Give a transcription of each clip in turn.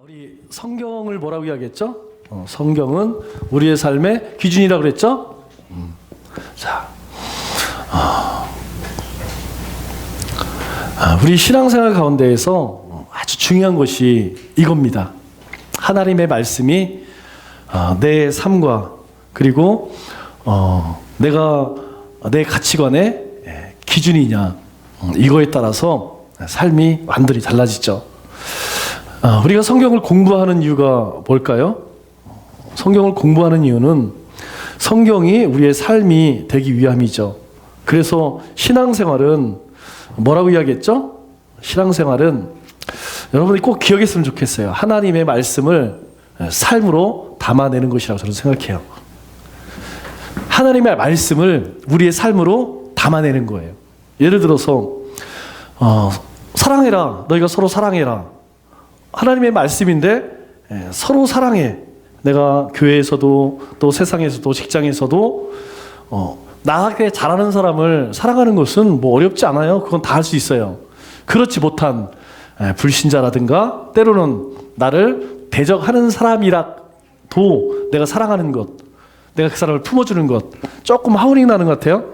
우리 성경을 뭐라고 이야기했죠? 성경은 우리의 삶의 기준이라고 그랬죠? 자, 우리 신앙생활 가운데에서 아주 중요한 것이 이겁니다. 하나님의 말씀이 내 삶과 그리고 내가 내 가치관의 기준이냐, 이거에 따라서 삶이 완전히 달라지죠. 우리가 성경을 공부하는 이유가 뭘까요? 성경을 공부하는 이유는 성경이 우리의 삶이 되기 위함이죠. 그래서 신앙생활은 뭐라고 이야기했죠? 신앙생활은 여러분이 꼭 기억했으면 좋겠어요. 하나님의 말씀을 삶으로 담아내는 것이라고 저는 생각해요. 하나님의 말씀을 우리의 삶으로 담아내는 거예요. 예를 들어서 사랑해라, 너희가 서로 사랑해라. 하나님의 말씀인데 서로 사랑해. 내가 교회에서도 또 세상에서도 직장에서도 나에게 잘하는 사람을 사랑하는 것은 뭐 어렵지 않아요. 그건 다 할 수 있어요. 그렇지 못한 불신자라든가 때로는 나를 대적하는 사람이라도 내가 사랑하는 것, 내가 그 사람을 품어주는 것, 조금 하우링 나는 것 같아요.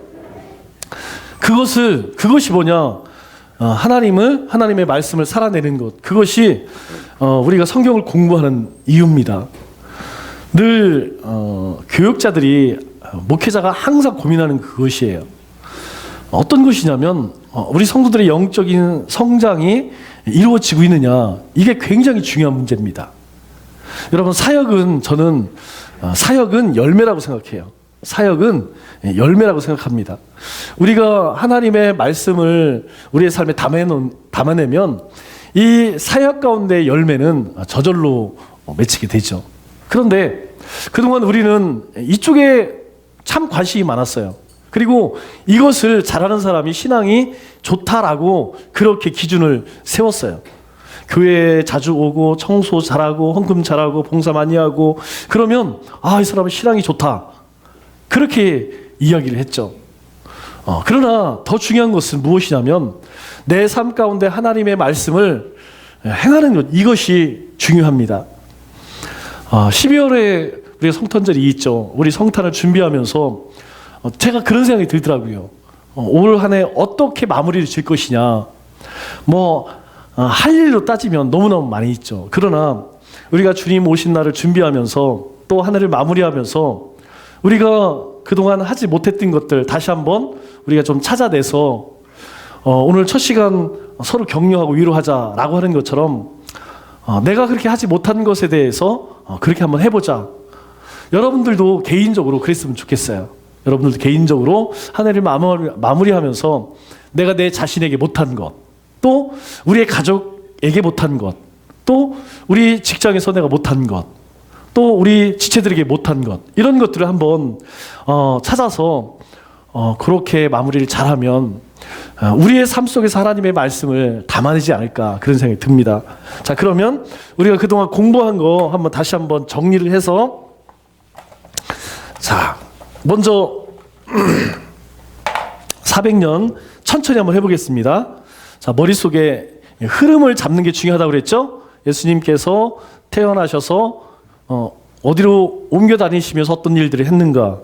그것이 뭐냐? 하나님의 말씀을 살아내는 것, 그것이 우리가 성경을 공부하는 이유입니다. 늘 교육자들이 목회자가 항상 고민하는 그것이에요. 어떤 것이냐면 우리 성도들의 영적인 성장이 이루어지고 있느냐, 이게 굉장히 중요한 문제입니다. 여러분, 저는 사역은 열매라고 생각해요. 사역은 열매라고 생각합니다. 우리가 하나님의 말씀을 우리의 삶에 담아내면 이 사역 가운데 열매는 저절로 맺히게 되죠. 그런데 그동안 우리는 이쪽에 참 관심이 많았어요. 그리고 이것을 잘하는 사람이 신앙이 좋다라고 그렇게 기준을 세웠어요. 교회에 자주 오고 청소 잘하고 헌금 잘하고 봉사 많이 하고 그러면 이 사람은 신앙이 좋다, 그렇게 이야기를 했죠. 그러나 더 중요한 것은 무엇이냐면 내 삶 가운데 하나님의 말씀을 행하는 것, 이것이 중요합니다. 12월에 우리가 성탄절이 있죠. 우리 성탄을 준비하면서 제가 그런 생각이 들더라고요. 올 한 해 어떻게 마무리를 질 것이냐. 할 일로 따지면 너무너무 많이 있죠. 그러나 우리가 주님 오신 날을 준비하면서 또 한 해를 마무리하면서 우리가 그동안 하지 못했던 것들 다시 한번 우리가 좀 찾아내서 오늘 첫 시간 서로 격려하고 위로하자라고 하는 것처럼 내가 그렇게 하지 못한 것에 대해서 그렇게 한번 해보자. 여러분들도 개인적으로 그랬으면 좋겠어요. 여러분들도 개인적으로 한 해를 마무리하면서 내가 내 자신에게 못한 것, 또 우리의 가족에게 못한 것, 또 우리 직장에서 내가 못한 것, 또 우리 지체들에게 못한 것, 이런 것들을 한번 찾아서 그렇게 마무리를 잘하면 우리의 삶 속에서 하나님의 말씀을 담아내지 않을까, 그런 생각이 듭니다. 자, 그러면 우리가 그동안 공부한 거 다시 한번 정리를 해서, 자, 먼저 400년 천천히 한번 해보겠습니다. 자, 머릿속에 흐름을 잡는 게 중요하다고 그랬죠? 예수님께서 태어나셔서 어디로 옮겨 다니시면서 어떤 일들을 했는가,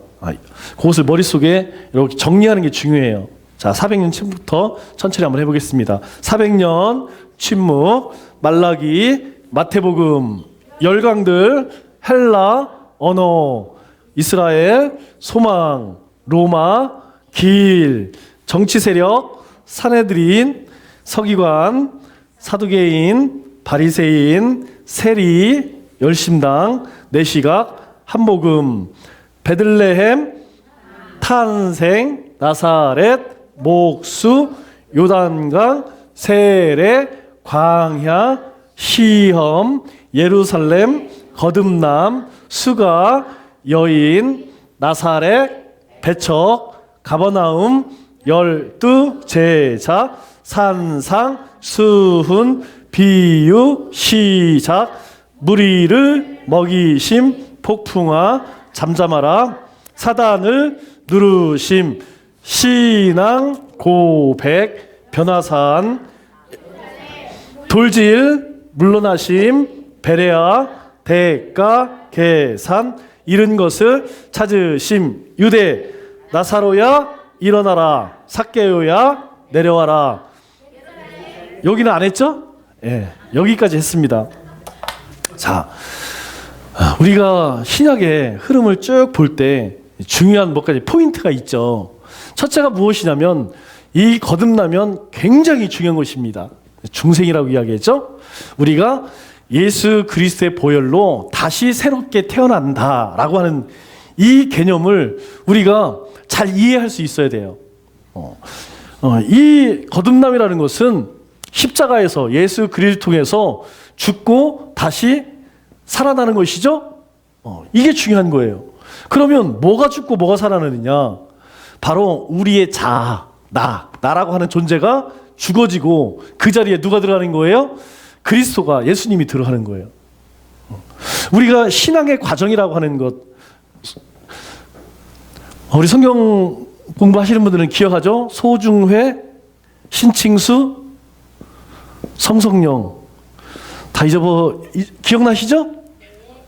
그것을 머릿속에 이렇게 정리하는 게 중요해요. 자, 400년 침부터 천천히 한번 해보겠습니다. 400년 침묵, 말라기, 마태복음, 열강들, 헬라, 언어, 이스라엘, 소망, 로마, 길, 정치 세력, 사내들인, 서기관, 사두개인, 바리새인, 세리, 열심당, 내시각, 한복음, 베들레헴, 탄생, 나사렛, 목수, 요단강, 세례, 광야, 시험, 예루살렘, 거듭남, 수가, 여인, 나사렛, 배척, 가버나움, 12 제자, 산상, 수훈, 비유, 시작, 무리를 먹이심, 폭풍아, 잠잠하라, 사단을 누르심, 신앙, 고백, 변화산, 돌질, 물러나심, 베레아, 대가, 계산, 잃은 것을 찾으심, 유대, 나사로야 일어나라, 삭개오야 내려와라. 여기는 안 했죠? 예, 여기까지 했습니다. 자, 우리가 신약의 흐름을 쭉 볼 때 중요한 몇 가지 포인트가 있죠. 첫째가 무엇이냐면 이 거듭나면 굉장히 중요한 것입니다. 중생이라고 이야기했죠. 우리가 예수 그리스도의 보혈로 다시 새롭게 태어난다라고 하는 이 개념을 우리가 잘 이해할 수 있어야 돼요. 이 거듭남이라는 것은 십자가에서 예수 그리스도를 통해서 죽고 다시 살아나는 것이죠. 이게 중요한 거예요. 그러면 뭐가 죽고 뭐가 살아나느냐? 바로 우리의 자아, 나라고 하는 존재가 죽어지고 그 자리에 누가 들어가는 거예요? 그리스도가, 예수님이 들어가는 거예요. 우리가 신앙의 과정이라고 하는 것, 우리 성경 공부하시는 분들은 기억하죠? 소중회, 신칭수, 성성령. 다 기억나시죠?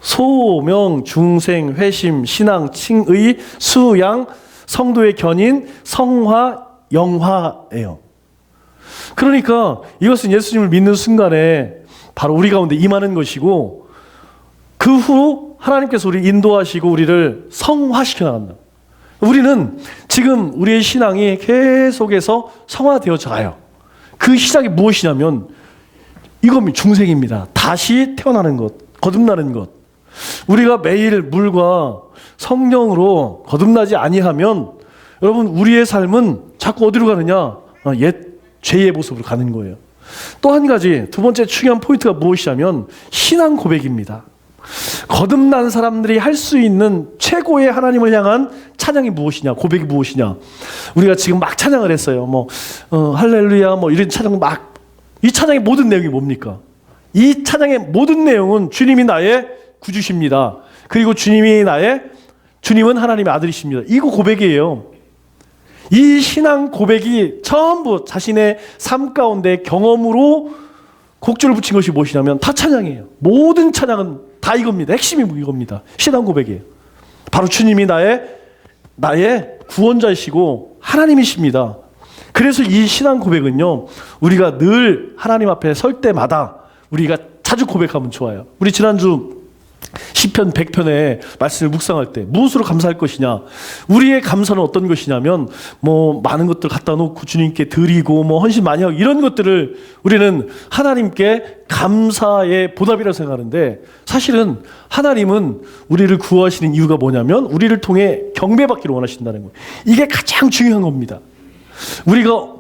소명, 중생, 회심, 신앙, 칭의, 수양, 성도의 견인, 성화, 영화예요. 그러니까 이것은 예수님을 믿는 순간에 바로 우리 가운데 임하는 것이고, 그 후 하나님께서 우리를 인도하시고 우리를 성화시켜 나간다. 우리는 지금 우리의 신앙이 계속해서 성화되어져 가요. 그 시작이 무엇이냐면 이겁니다. 중생입니다. 다시 태어나는 것, 거듭나는 것. 우리가 매일 물과 성령으로 거듭나지 아니하면 여러분 우리의 삶은 자꾸 어디로 가느냐? 옛 죄의 모습으로 가는 거예요. 또 한 가지, 두 번째 중요한 포인트가 무엇이냐면 신앙 고백입니다. 거듭난 사람들이 할 수 있는 최고의 하나님을 향한 찬양이 무엇이냐, 고백이 무엇이냐. 우리가 지금 막 찬양을 했어요. 할렐루야, 이런 찬양 이 찬양의 모든 내용이 뭡니까? 이 찬양의 모든 내용은 주님이 나의 구주십니다. 그리고 주님은 하나님의 아들이십니다. 이거 고백이에요. 이 신앙 고백이 전부 자신의 삶 가운데 경험으로 곡조를 붙인 것이 무엇이냐면 다 찬양이에요. 모든 찬양은 다 이겁니다. 핵심이 이겁니다. 신앙 고백이에요. 바로 주님이 나의 구원자이시고 하나님이십니다. 그래서 이 신앙 고백은요, 우리가 늘 하나님 앞에 설 때마다 우리가 자주 고백하면 좋아요. 우리 지난주 시편 100편의 말씀을 묵상할 때 무엇으로 감사할 것이냐, 우리의 감사는 어떤 것이냐면 많은 것들 갖다 놓고 주님께 드리고 헌신 많이 하고 이런 것들을 우리는 하나님께 감사의 보답이라고 생각하는데, 사실은 하나님은 우리를 구하시는 이유가 뭐냐면 우리를 통해 경배받기를 원하신다는 거예요. 이게 가장 중요한 겁니다. 우리가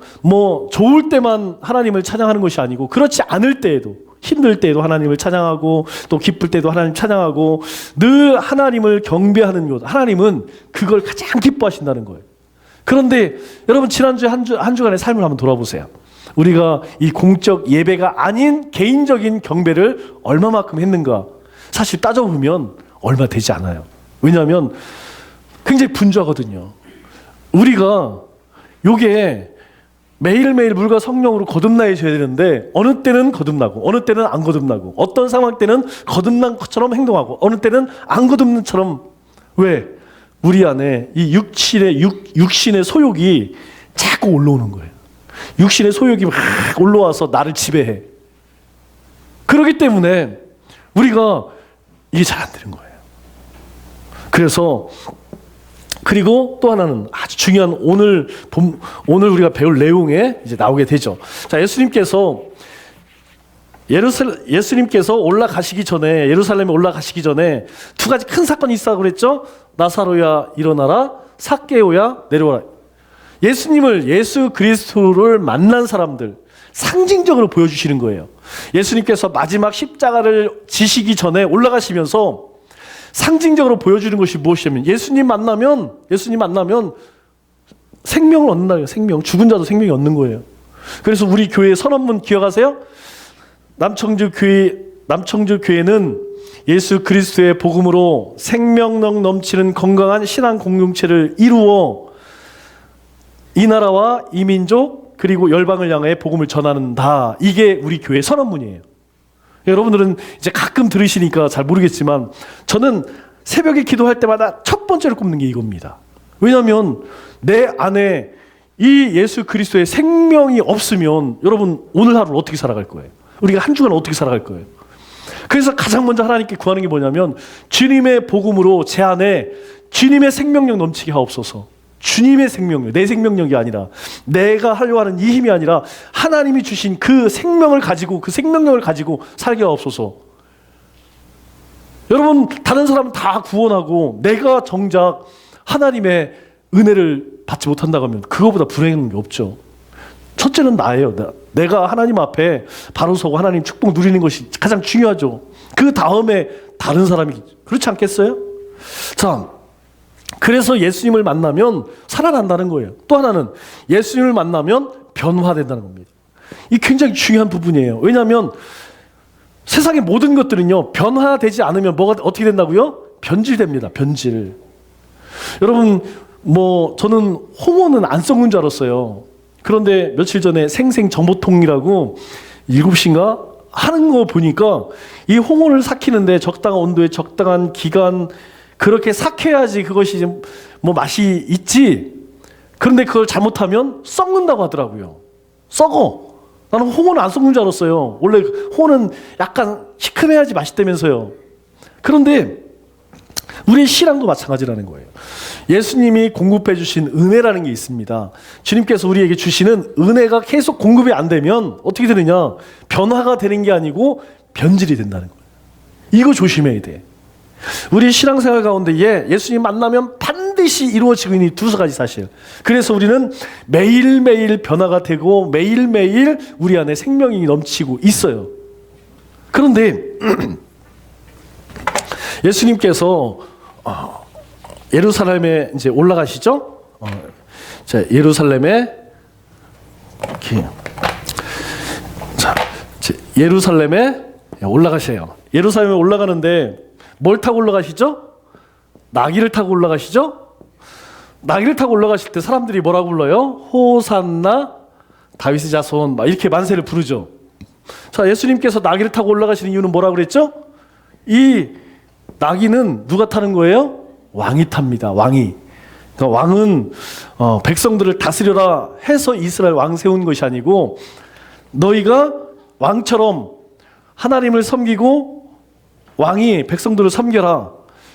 좋을 때만 하나님을 찬양하는 것이 아니고, 그렇지 않을 때에도, 힘들 때에도 하나님을 찬양하고, 또 기쁠 때도 하나님 찬양하고, 늘 하나님을 경배하는 것, 하나님은 그걸 가장 기뻐하신다는 거예요. 그런데 여러분, 지난주에 한 주간의 삶을 한번 돌아보세요. 우리가 이 공적 예배가 아닌 개인적인 경배를 얼마만큼 했는가? 사실 따져보면 얼마 되지 않아요. 왜냐하면 굉장히 분주하거든요. 우리가 요게 매일매일 물과 성령으로 거듭나셔야 되는데, 어느 때는 거듭나고 어느 때는 안 거듭나고, 어떤 상황 때는 거듭난 것처럼 행동하고 어느 때는 안 거듭난 것처럼. 왜? 우리 안에 이 육신의 소욕이 자꾸 올라오는 거예요. 육신의 소욕이 막 올라와서 나를 지배해. 그렇기 때문에 우리가 이게 잘 안 되는 거예요. 그리고 또 하나는 아주 중요한 오늘 우리가 배울 내용에 이제 나오게 되죠. 자, 예수님께서 올라가시기 전에, 예루살렘에 올라가시기 전에 두 가지 큰 사건이 있다고 그랬죠. 나사로야 일어나라, 삭개오야 내려와라. 예수 그리스도를 만난 사람들 상징적으로 보여주시는 거예요. 예수님께서 마지막 십자가를 지시기 전에 올라가시면서 상징적으로 보여주는 것이 무엇이냐면, 예수님 만나면 생명을 얻는다는 거예요. 생명. 죽은 자도 생명이 얻는 거예요. 그래서 우리 교회 선언문 기억하세요? 남청주 교회는 예수 그리스도의 복음으로 생명력 넘치는 건강한 신앙 공동체를 이루어 이 나라와 이 민족 그리고 열방을 향해 복음을 전하는다. 이게 우리 교회 선언문이에요. 여러분들은 이제 가끔 들으시니까 잘 모르겠지만 저는 새벽에 기도할 때마다 첫 번째로 꼽는 게 이겁니다. 왜냐하면 내 안에 이 예수 그리스도의 생명이 없으면 여러분 오늘 하루를 어떻게 살아갈 거예요? 우리가 한 주간 어떻게 살아갈 거예요? 그래서 가장 먼저 하나님께 구하는 게 뭐냐면 주님의 복음으로 제 안에 주님의 생명력 넘치게 하옵소서. 주님의 생명력, 내 생명력이 아니라 내가 하려고 하는 이 힘이 아니라 하나님이 주신 그 생명을 가지고 그 생명력을 가지고 살게 하옵소서. 여러분 다른 사람은 다 구원하고 내가 정작 하나님의 은혜를 받지 못한다고 하면 그거보다 불행한 게 없죠. 첫째는 나예요. 내가 하나님 앞에 바로 서고 하나님 축복 누리는 것이 가장 중요하죠. 그 다음에 다른 사람이 그렇지 않겠어요? 자, 그래서 예수님을 만나면 살아난다는 거예요. 또 하나는 예수님을 만나면 변화된다는 겁니다. 이 굉장히 중요한 부분이에요. 왜냐하면 세상의 모든 것들은요 변화되지 않으면 뭐가 어떻게 된다고요? 변질됩니다. 변질. 여러분 저는 홍어는 안 썩는 줄 알았어요. 그런데 며칠 전에 생생정보통이라고 7시인가 하는 거 보니까 이 홍어를 삭히는데 적당한 온도에 적당한 기간 그렇게 삭혀야지 그것이 맛이 있지. 그런데 그걸 잘못하면 썩는다고 하더라고요. 썩어. 나는 홍어는 안 썩는 줄 알았어요. 원래 홍어는 약간 시큼해야지 맛있다면서요. 그런데 우리의 신앙도 마찬가지라는 거예요. 예수님이 공급해 주신 은혜라는 게 있습니다. 주님께서 우리에게 주시는 은혜가 계속 공급이 안 되면 어떻게 되느냐? 변화가 되는 게 아니고 변질이 된다는 거예요. 이거 조심해야 돼. 우리 신앙생활 가운데 예수님 만나면 반드시 이루어지고 있는 두 가지 사실. 그래서 우리는 매일매일 변화가 되고 매일매일 우리 안에 생명이 넘치고 있어요. 그런데 예수님께서 예루살렘에 이제 올라가시죠? 자, 예루살렘에 예루살렘에 올라가세요. 예루살렘에 올라가는데 뭘 타고 올라가시죠? 나귀를 타고 올라가시죠? 나귀를 타고 올라가실 때 사람들이 뭐라고 불러요? 호산나 다윗의 자손 막 이렇게 만세를 부르죠. 자, 예수님께서 나귀를 타고 올라가시는 이유는 뭐라고 그랬죠? 이 나귀는 누가 타는 거예요? 왕이 탑니다. 왕이. 그러니까 왕은 백성들을 다스려라 해서 이스라엘 왕 세운 것이 아니고 너희가 왕처럼 하나님을 섬기고 왕이 백성들을 섬겨라.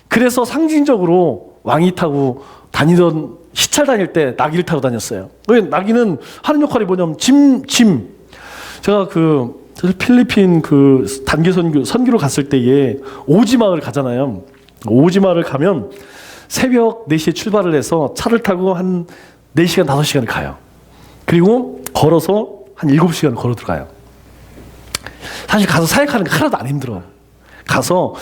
그래서 상징적으로 왕이 타고 다니던 시찰 다닐 때 나귀를 타고 다녔어요. 왜 나귀는 하는 역할이 뭐냐면 짐. 제가 필리핀 단기 선교로 갔을 때에 오지마을 가잖아요. 오지마을 가면 새벽 4시에 출발을 해서 차를 타고 한 4시간, 5시간을 가요. 그리고 걸어서 한 7시간 걸어 들어가요. 사실 가서 사역하는 게 하나도 안 힘들어. 가서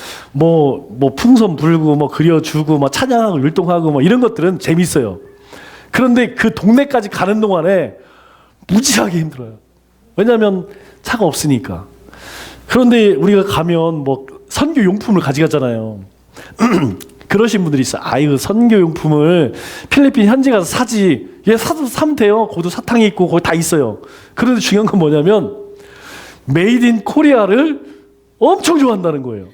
풍선 불고 그려주고 찬양하고 율동하고 이런 것들은 재밌어요. 그런데 그 동네까지 가는 동안에 무지하게 힘들어요. 왜냐하면 차가 없으니까. 그런데 우리가 가면 선교 용품을 가져가잖아요. 그러신 분들이 있어요. 아유, 선교 용품을 필리핀 현지 가서 사지. 사면 돼요. 거기도 사탕이 있고 거기 다 있어요. 그런데 중요한 건 뭐냐면 메이드 인 코리아를 엄청 좋아한다는 거예요.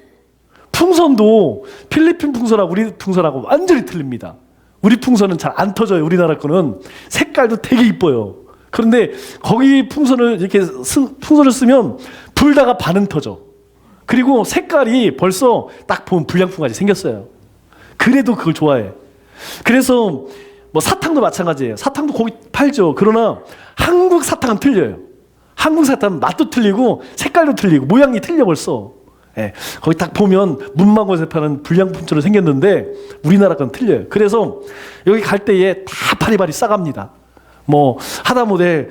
풍선도 필리핀 풍선하고 우리 풍선하고 완전히 틀립니다. 우리 풍선은 잘 안 터져요. 우리나라 거는 색깔도 되게 이뻐요. 그런데 거기 풍선을 쓰면 불다가 반은 터져. 그리고 색깔이 벌써 딱 보면 불량품까지 생겼어요. 그래도 그걸 좋아해. 그래서 사탕도 마찬가지예요. 사탕도 거기 팔죠. 그러나 한국 사탕은 틀려요. 한국 사탕은 맛도 틀리고 색깔도 틀리고 모양이 틀려 벌써. 거기 딱 보면 문방구에서 파는 불량품처럼 생겼는데 우리나라 건 틀려요. 그래서 여기 갈 때에 다 바리바리 싸갑니다. 하다못해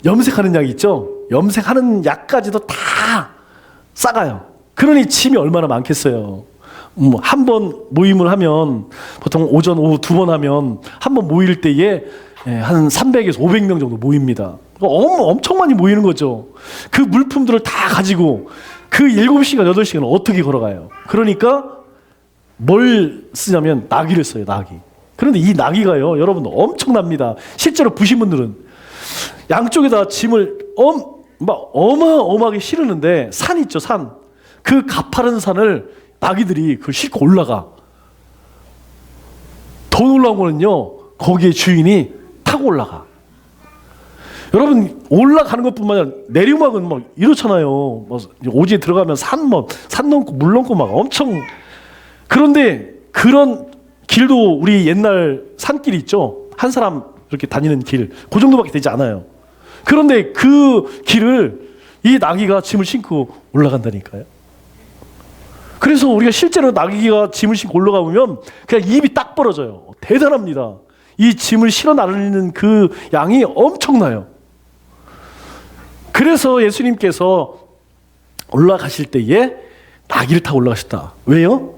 염색하는 약 있죠? 염색하는 약까지도 다 싸가요. 그러니 짐이 얼마나 많겠어요. 한 번 모임을 하면 보통 오전 오후 2번 하면 한 번 모일 때에 한 300에서 500명 정도 모입니다. 엄청 많이 모이는 거죠. 그 물품들을 다 가지고 그 7시간 8시간을 어떻게 걸어가요. 그러니까 뭘 쓰냐면 나귀를 써요. 나귀. 그런데 이 나귀가요 여러분 엄청납니다. 실제로 보신 분들은 양쪽에다 짐을 막 어마어마하게 실으는데 산 있죠, 산. 그 가파른 산을 나귀들이 그걸 싣고 올라가. 더 놀라운 거는요, 거기에 주인이 타고 올라가. 여러분, 올라가는 것뿐만 아니라 내리막은 막 이렇잖아요. 뭐 오지에 들어가면 산 넘고 물 넘고 막 엄청. 그런데 그런 길도 우리 옛날 산길 있죠. 한 사람 이렇게 다니는 길, 그 정도밖에 되지 않아요. 그런데 그 길을 이 나귀가 짐을 싣고 올라간다니까요. 그래서 우리가 실제로 나귀가 짐을 싣고 올라가 보면 그냥 입이 딱 벌어져요. 대단합니다. 이 짐을 실어 나르는 그 양이 엄청나요. 그래서 예수님께서 올라가실 때에 나귀를 타고 올라가셨다. 왜요?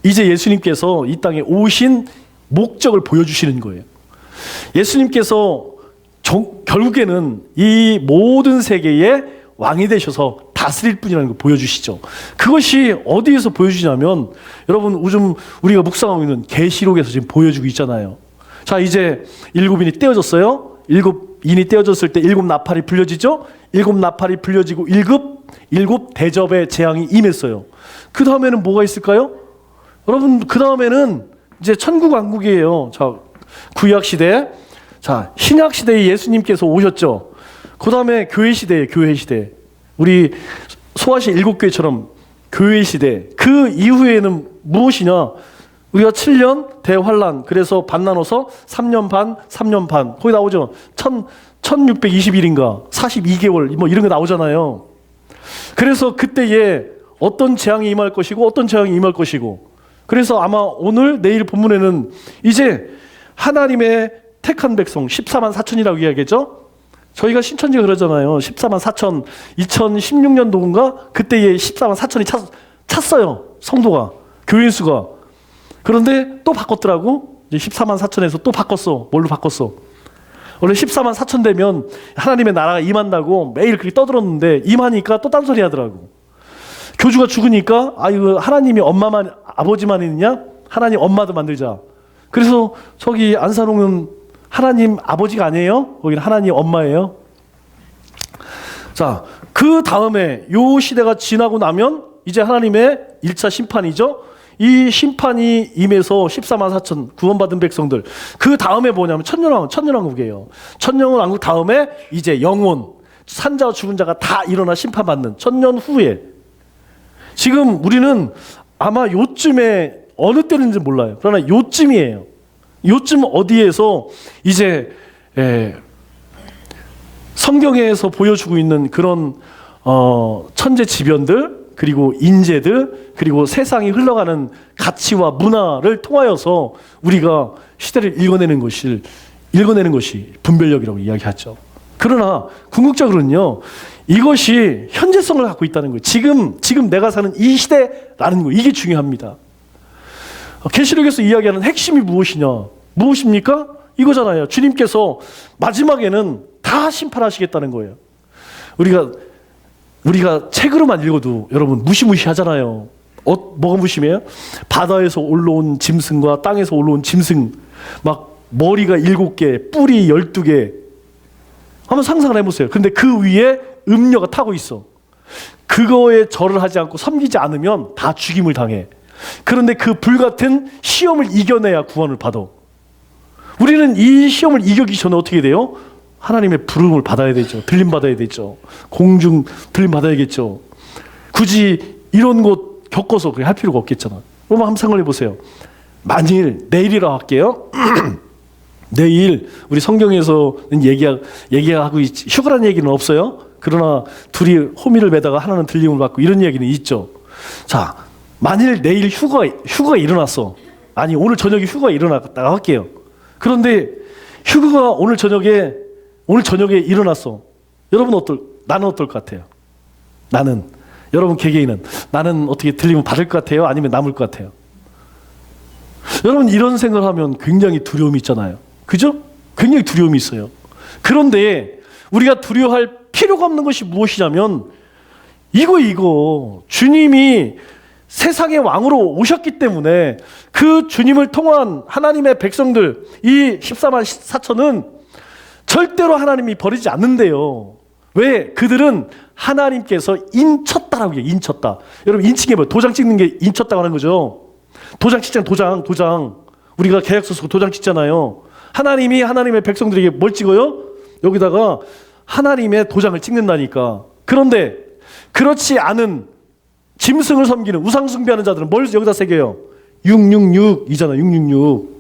이제 예수님께서 이 땅에 오신 목적을 보여주시는 거예요. 예수님께서 결국에는 이 모든 세계의 왕이 되셔서 다스릴 분이라는 걸 보여주시죠. 그것이 어디에서 보여주시냐면 여러분 요즘 우리가 묵상하고 있는 계시록에서 지금 보여주고 있잖아요. 자, 이제 7인이 떼어졌어요. 7인이 떼어졌을 때 7 나팔이 불려지죠. 7 나팔이 불려지고 7 대접의 재앙이 임했어요. 그 다음에는 뭐가 있을까요? 여러분, 그 다음에는 이제 천국 왕국이에요. 자, 구약 시대, 자, 신약 시대에 예수님께서 오셨죠. 그 다음에 교회 시대예요, 교회 시대. 우리 소아시 7교회처럼 교회 시대. 그 이후에는 무엇이냐? 우리가 7년 대환란, 그래서 반 나눠서 3년 반, 3년 반. 거기 나오죠. 1620일인가, 42개월, 뭐 이런 거 나오잖아요. 그래서 그때에 어떤 재앙이 임할 것이고, 어떤 재앙이 임할 것이고. 그래서 아마 오늘, 내일 본문에는 이제 하나님의 택한 백성 14만 4천이라고 이야기하죠. 저희가 신천지가 그러잖아요. 14만 4천, 2016년도인가 그때에 14만 4천이 찼어요. 성도가, 교인 수가. 그런데 또 바꿨더라고. 이제 14만 4천에서 또 바꿨어. 뭘로 바꿨어? 원래 14만 4천 되면 하나님의 나라가 임한다고 매일 그렇게 떠들었는데 임하니까 또 딴소리 하더라고. 교주가 죽으니까 이거 하나님이 엄마만, 아버지만 있느냐? 하나님 엄마도 만들자. 그래서 저기 안산홍은 하나님 아버지가 아니에요? 거기는 하나님 엄마예요. 자, 그 다음에 요 시대가 지나고 나면 이제 하나님의 1차 심판이죠. 이 심판이 임해서 14만 4천 구원받은 백성들. 그 다음에 뭐냐면 천년왕국이에요. 천년왕국 다음에 이제 영원, 산자와 죽은 자가 다 일어나 심판받는 천년 후에. 지금 우리는 아마 요쯤에 어느 때인지 몰라요. 그러나 요쯤이에요. 요쯤 어디에서 이제 성경에서 보여주고 있는 그런 천재지변들, 그리고 인재들, 그리고 세상이 흘러가는 가치와 문화를 통하여서 우리가 시대를 읽어내는 것이 분별력이라고 이야기하죠. 그러나 궁극적으로는요, 이것이 현재성을 갖고 있다는 거예요. 지금 내가 사는 이 시대라는 거, 이게 중요합니다. 계시록에서 이야기하는 핵심이 무엇입니까? 이거잖아요. 주님께서 마지막에는 다 심판하시겠다는 거예요. 우리가 책으로만 읽어도 여러분 무시무시하잖아요. 뭐가 무심해요? 바다에서 올라온 짐승과 땅에서 올라온 짐승, 막 머리가 7개, 뿔이 12개. 한번 상상을 해보세요. 근데 그 위에 음녀가 타고 있어. 그거에 절을 하지 않고 섬기지 않으면 다 죽임을 당해. 그런데 그 불같은 시험을 이겨내야 구원을 받아. 우리는 이 시험을 이기기 전에 어떻게 돼요? 하나님의 부름을 받아야 되죠. 들림 받아야 되죠. 공중 들림 받아야겠죠. 굳이 이런 곳 겪어서 그렇게 할 필요가 없겠잖아. 그럼 한번 생각해 보세요. 만일 내일이라 할게요. 내일 우리 성경에서는 얘기하고 휴가라는 얘기는 없어요. 그러나 둘이 호미를 매다가 하나는 들림을 받고 이런 얘기는 있죠. 자, 만일 내일 휴가가 일어났어. 아니 오늘 저녁에 휴가가 일어났다고 할게요. 그런데 휴가가 오늘 저녁에 일어났어. 나는 어떨 것 같아요? 여러분 개개인은 나는 어떻게 들림을 받을 것 같아요? 아니면 남을 것 같아요? 여러분 이런 생각을 하면 굉장히 두려움이 있잖아요. 그죠? 굉장히 두려움이 있어요. 그런데 우리가 두려워할 필요가 없는 것이 무엇이냐면 이거 주님이 세상의 왕으로 오셨기 때문에 그 주님을 통한 하나님의 백성들, 이 14만 4천은 절대로 하나님이 버리지 않는데요. 왜? 그들은 하나님께서 인쳤다라고 해요. 인쳤다. 여러분 인칭이 뭐예요? 도장 찍는 게 인쳤다고 하는 거죠. 도장 찍잖아요. 도장. 우리가 계약서 쓰고 도장 찍잖아요. 하나님이 하나님의 백성들에게 뭘 찍어요? 여기다가 하나님의 도장을 찍는다니까. 그런데 그렇지 않은 짐승을 섬기는 우상 숭배하는 자들은 뭘 여기다 새겨요? 666이잖아. 666.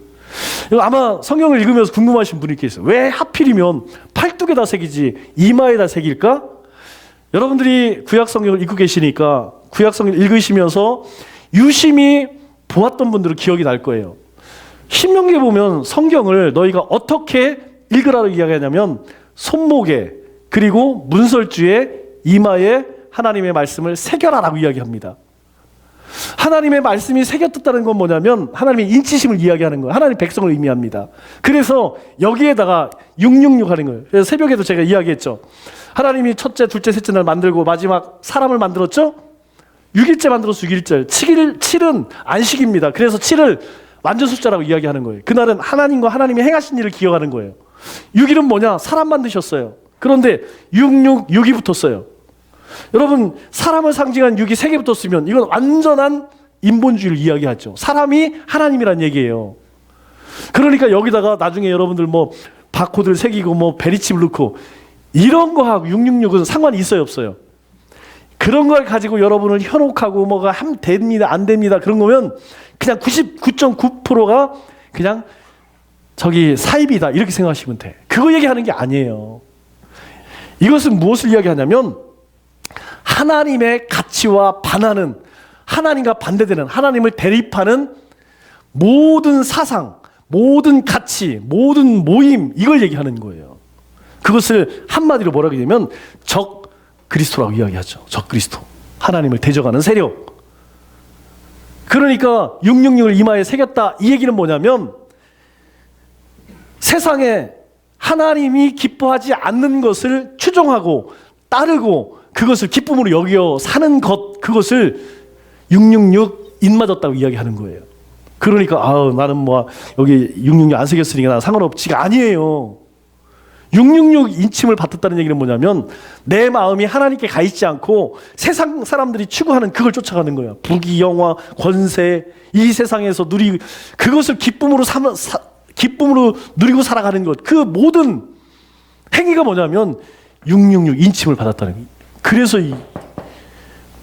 아마 성경을 읽으면서 궁금하신 분이 있겠어요. 왜 하필이면 팔뚝에다 새기지 이마에다 새길까? 여러분들이 구약 성경을 읽고 계시니까 구약 성경을 읽으시면서 유심히 보았던 분들은 기억이 날 거예요. 신명기에 보면 성경을 너희가 어떻게 읽으라고 이야기하냐면 손목에 그리고 문설주에 이마에 하나님의 말씀을 새겨라라고 이야기합니다. 하나님의 말씀이 새겼다는 건 뭐냐면 하나님의 인치심을 이야기하는 거예요. 하나님의 백성을 의미합니다. 그래서 여기에다가 666 하는 거예요. 그래서 새벽에도 제가 이야기했죠. 하나님이 첫째, 둘째, 셋째 날 만들고 마지막 사람을 만들었죠. 6일째 만들어서 6일째. 7은 안식입니다. 그래서 7을 완전 숫자라고 이야기하는 거예요. 그날은 하나님과 하나님이 행하신 일을 기억하는 거예요. 6일은 뭐냐? 사람 만드셨어요. 그런데 666이 붙었어요. 여러분 사람을 상징한 6이 3개 붙었으면 이건 완전한 인본주의를 이야기하죠. 사람이 하나님이란 얘기예요. 그러니까 여기다가 나중에 여러분들 뭐 바코드를 새기고 뭐 베리칩을 넣고 이런 거하고 666은 상관이 있어요 없어요? 그런 걸 가지고 여러분을 현혹하고 뭐가 됩니다 안 됩니다 그런 거면 그냥 99.9%가 그냥 저기 사입이다 이렇게 생각하시면 돼. 그거 얘기하는 게 아니에요. 이것은 무엇을 이야기하냐면 하나님의 가치와 반하는 하나님과 반대되는 하나님을 대립하는 모든 사상, 모든 가치, 모든 모임 이걸 얘기하는 거예요. 그것을 한마디로 뭐라고 하냐면 적 그리스도라고 이야기하죠. 적 그리스도. 하나님을 대적하는 세력. 그러니까 666을 이마에 새겼다 이 얘기는 뭐냐면 세상에 하나님이 기뻐하지 않는 것을 추종하고 따르고 그것을 기쁨으로 여겨 사는 것 그것을 666 인맞았다고 이야기하는 거예요. 그러니까 나는 뭐 여기 666 안 새겼으니까 난 상관없지가 아니에요. 666 인침을 받았다는 얘기는 뭐냐면 내 마음이 하나님께 가 있지 않고 세상 사람들이 추구하는 그걸 쫓아가는 거예요. 부귀 영화 권세 이 세상에서 그것을 기쁨으로 누리고 살아가는 것 그 모든 행위가 뭐냐면 666 인침을 받았다는 거예요. 그래서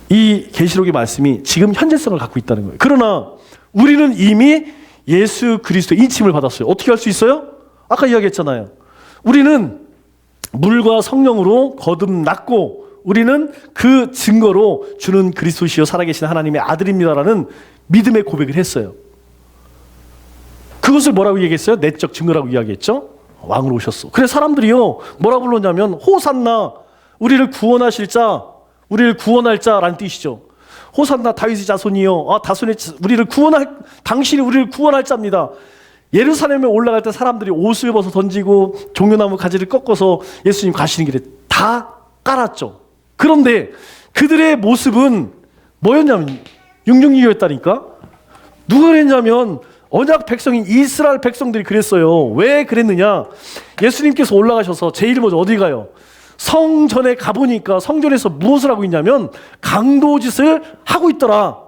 이 계시록의 말씀이 지금 현재성을 갖고 있다는 거예요. 그러나 우리는 이미 예수 그리스도의 인침을 받았어요. 어떻게 할 수 있어요? 아까 이야기했잖아요. 우리는 물과 성령으로 거듭났고 우리는 그 증거로 주는 그리스도시요 살아계신 하나님의 아들입니다라는 믿음의 고백을 했어요. 그것을 뭐라고 얘기했어요? 내적 증거라고 이야기했죠. 왕으로 오셨어. 그래서 사람들이요 뭐라고 불렀냐면 호산나 우리를 구원하실 자 우리를 구원할 자라는 뜻이죠. 호산나 다윗의 자손이요 다손의 당신이 우리를 구원할 자입니다. 예루살렘에 올라갈 때 사람들이 옷을 벗어 던지고 종려나무 가지를 꺾어서 예수님 가시는 길에 다 깔았죠. 그런데 그들의 모습은 뭐였냐면 666이었다니까. 누가 그랬냐면 언약 백성인 이스라엘 백성들이 그랬어요. 왜 그랬느냐? 예수님께서 올라가셔서 제일 먼저 어디 가요? 성전에 가보니까 성전에서 무엇을 하고 있냐면 강도짓을 하고 있더라.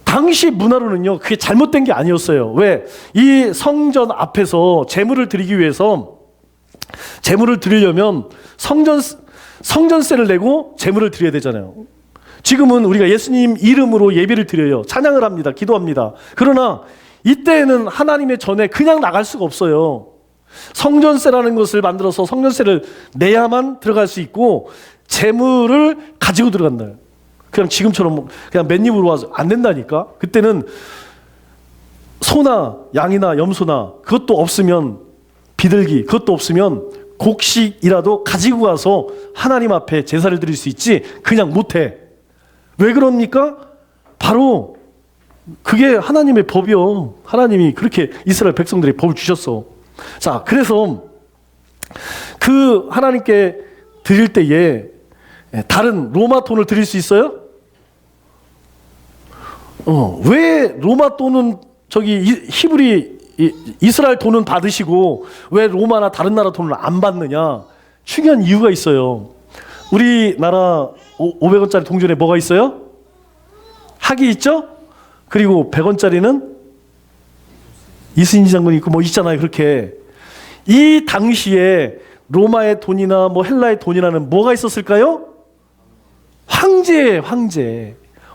당시 문화로는요 그게 잘못된 게 아니었어요. 왜? 이 성전 앞에서 제물을 드리기 위해서 제물을 드리려면 성전세를 내고 제물을 드려야 되잖아요. 지금은 우리가 예수님 이름으로 예배를 드려요. 찬양을 합니다. 기도합니다. 그러나 이때에는 하나님의 전에 그냥 나갈 수가 없어요. 성전세라는 것을 만들어서 성전세를 내야만 들어갈 수 있고 제물을 가지고 들어간다. 그냥 지금처럼 그냥 맨입으로 와서 안 된다니까. 그때는 소나 양이나 염소나 그것도 없으면 비둘기 그것도 없으면 곡식이라도 가지고 가서 하나님 앞에 제사를 드릴 수 있지 그냥 못해. 왜 그럽니까? 바로 그게 하나님의 법이요. 하나님이 그렇게 이스라엘 백성들의 법을 주셨어. 자, 그래서 그 하나님께 드릴 때에 다른 로마 돈을 드릴 수 있어요? 왜 로마 돈은 히브리 이스라엘 돈은 받으시고 왜 로마나 다른 나라 돈을 안 받느냐? 중요한 이유가 있어요. 우리나라 500원짜리 동전에 뭐가 있어요? 학이 있죠? 그리고 100원짜리는 이순신 장군이 있고 뭐 있잖아요. 그렇게 이 당시에 로마의 돈이나 뭐 헬라의 돈이라는 뭐가 있었을까요?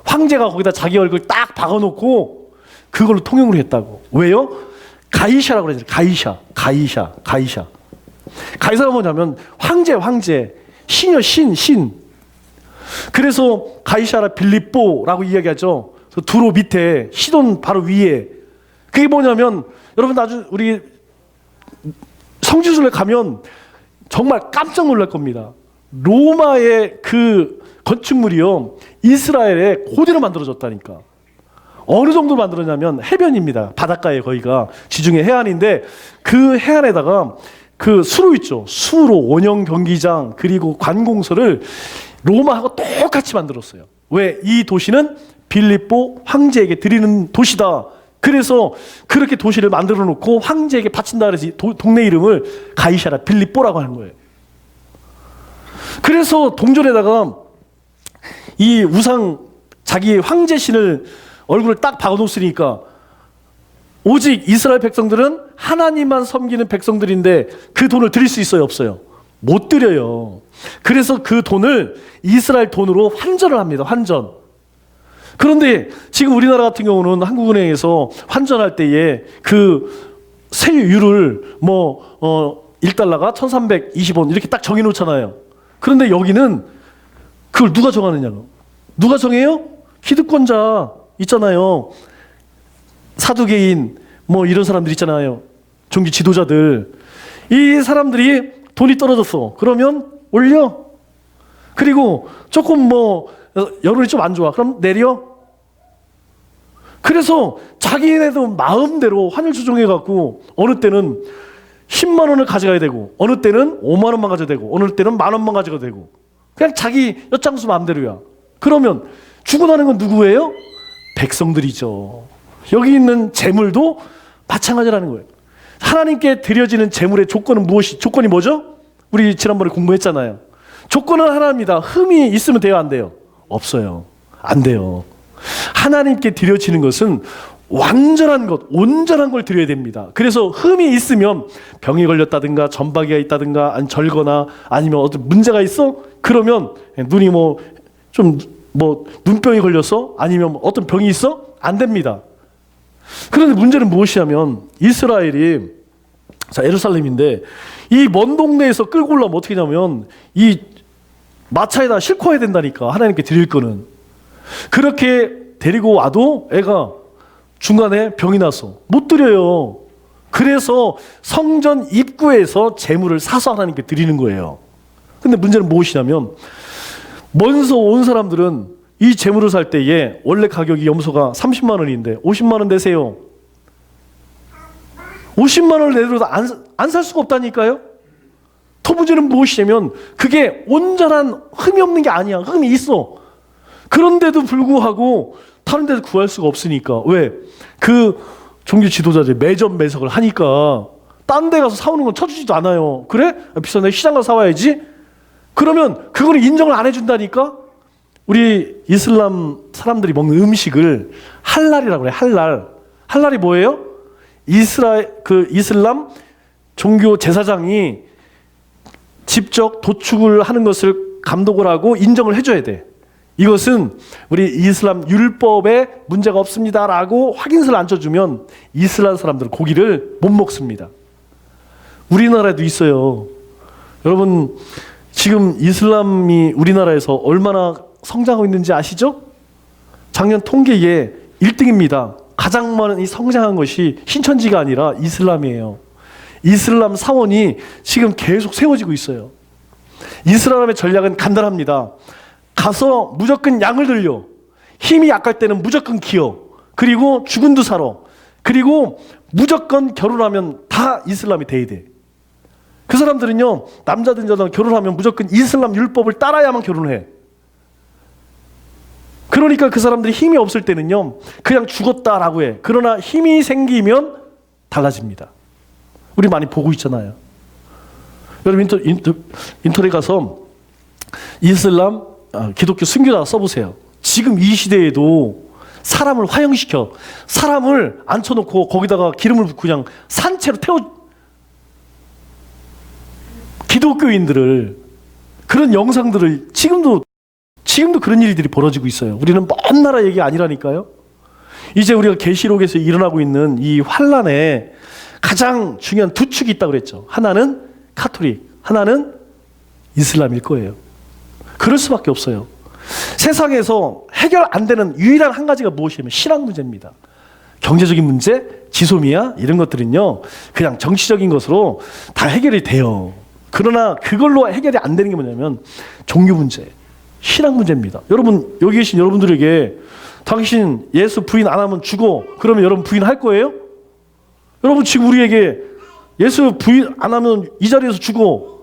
황제가 거기다 자기 얼굴 딱 박아놓고 그걸로 통용을 했다고. 왜요? 가이샤라고 그러죠. 가이샤가 뭐냐면 황제 신이요, 신. 그래서 가이샤라 빌립보라고 이야기하죠. 두로 밑에 시돈 바로 위에. 그게 뭐냐면 여러분 나중에 우리 성지순례 가면 정말 깜짝 놀랄 겁니다. 로마의 그 건축물이요, 이스라엘에 그대로 만들어졌다니까. 어느 정도 만들었냐면 해변입니다. 바닷가에 거기가 지중해 해안인데 그 해안에다가 그 수로 있죠. 수로 원형 경기장 그리고 관공서를 로마하고 똑같이 만들었어요. 왜? 이 도시는 빌립보 황제에게 드리는 도시다. 그래서 그렇게 도시를 만들어 놓고 황제에게 바친다 그래서 동네 이름을 가이샤라 빌립보라고 하는 거예요. 그래서 동전에다가 이 우상 자기 황제 신을 얼굴을 딱 박아놓으니까 오직 이스라엘 백성들은 하나님만 섬기는 백성들인데 그 돈을 드릴 수 있어요? 없어요? 못 드려요. 그래서 그 돈을 이스라엘 돈으로 환전을 합니다. 환전. 그런데 지금 우리나라 같은 경우는 한국은행에서 환전할 때에 그 세율을 1달러가 1320원 이렇게 딱 정해놓잖아요. 그런데 여기는 그걸 누가 정하느냐고. 누가 정해요? 기득권자 있잖아요. 사두개인 이런 사람들 있잖아요. 종교 지도자들. 이 사람들이 돈이 떨어졌어. 그러면 올려. 그리고 조금 여론이 좀 안 좋아. 그럼 내려. 그래서 자기네도 마음대로 환율 조정해갖고 어느 때는 10만 원을 가져가야 되고 어느 때는 5만 원만 가져야 되고 어느 때는 1만 원만 가져가야 되고 그냥 자기 엿장수 마음대로야. 그러면 죽어나는 건 누구예요? 백성들이죠. 여기 있는 재물도 마찬가지라는 거예요. 하나님께 드려지는 재물의 조건은 조건이 뭐죠? 우리 지난번에 공부했잖아요. 조건은 하나입니다. 흠이 있으면 돼요, 안 돼요? 없어요. 안 돼요. 하나님께 드려지는 것은 완전한 것, 온전한 걸 드려야 됩니다. 그래서 흠이 있으면 병이 걸렸다든가 전박이가 있다든가 아니 절거나 아니면 어떤 문제가 있어? 그러면 눈이 눈병이 걸렸어? 아니면 어떤 병이 있어? 안 됩니다. 그런데 문제는 무엇이냐면 이스라엘이 예루살렘인데 이 먼 동네에서 끌고 올라오면 어떻게 하냐면 이 마차에다 싣고 와야 된다니까. 하나님께 드릴 거는. 그렇게 데리고 와도 애가 중간에 병이 나서 못 드려요. 그래서 성전 입구에서 재물을 사서 하나님께 드리는 거예요. 근데 문제는 무엇이냐면 먼저 온 사람들은 이 재물을 살 때에 원래 가격이 염소가 30만 원인데 50만 원 내세요. 50만 원을 내더라도 안 살 수가 없다니까요. 더 문제는 무엇이냐면 그게 온전한 흠이 없는 게 아니야. 흠이 있어. 그런데도 불구하고 다른 데서 구할 수가 없으니까. 왜? 그 종교 지도자들이 매점 매석을 하니까 딴 데 가서 사오는 건 쳐주지도 않아요. 그래? 비싼데 시장 가서 사와야지. 그러면 그거를 인정을 안 해준다니까. 우리 이슬람 사람들이 먹는 음식을 할랄이라고 그래. 할랄. 할랄이 뭐예요? 이슬람 종교 제사장이 직접 도축을 하는 것을 감독을 하고 인정을 해줘야 돼. 이것은 우리 이슬람 율법에 문제가 없습니다라고 확인서를 안 쳐주면 이슬람 사람들은 고기를 못 먹습니다. 우리나라에도 있어요. 여러분 지금 이슬람이 우리나라에서 얼마나 성장하고 있는지 아시죠? 작년 통계에 1등입니다. 가장 많이 성장한 것이 신천지가 아니라 이슬람이에요. 이슬람 사원이 지금 계속 세워지고 있어요. 이슬람의 전략은 간단합니다. 가서 무조건 양을 들려. 힘이 약할 때는 무조건 기어. 그리고 죽은도 살아. 그리고 무조건 결혼하면 다 이슬람이 돼야 돼. 그 사람들은요, 남자든 여자든 결혼하면 무조건 이슬람 율법을 따라야만 결혼해. 그러니까 그 사람들이 힘이 없을 때는요, 그냥 죽었다라고 해. 그러나 힘이 생기면 달라집니다. 우리 많이 보고 있잖아요. 여러분 인터넷 가서 이슬람, 기독교 순교자 써보세요. 지금 이 시대에도 사람을 화형시켜 사람을 앉혀놓고 거기다가 기름을 붓고 그냥 산채로 기독교인들을 그런 영상들을 지금도 그런 일들이 벌어지고 있어요. 우리는 먼 나라 얘기가 아니라니까요. 이제 우리가 계시록에서 일어나고 있는 이 환란에 가장 중요한 두 축이 있다고 그랬죠. 하나는 카톨릭, 하나는 이슬람일 거예요. 그럴 수밖에 없어요. 세상에서 해결 안 되는 유일한 한 가지가 무엇이냐면 신앙 문제입니다. 경제적인 문제, 지소미아 이런 것들은요 그냥 정치적인 것으로 다 해결이 돼요. 그러나 그걸로 해결이 안 되는 게 뭐냐면 종교 문제, 신앙 문제입니다. 여러분 여기 계신 여러분들에게 당신 예수 부인 안 하면 죽어. 그러면 여러분 부인할 거예요? 여러분 지금 우리에게 예수 부인 안 하면 이 자리에서 죽어.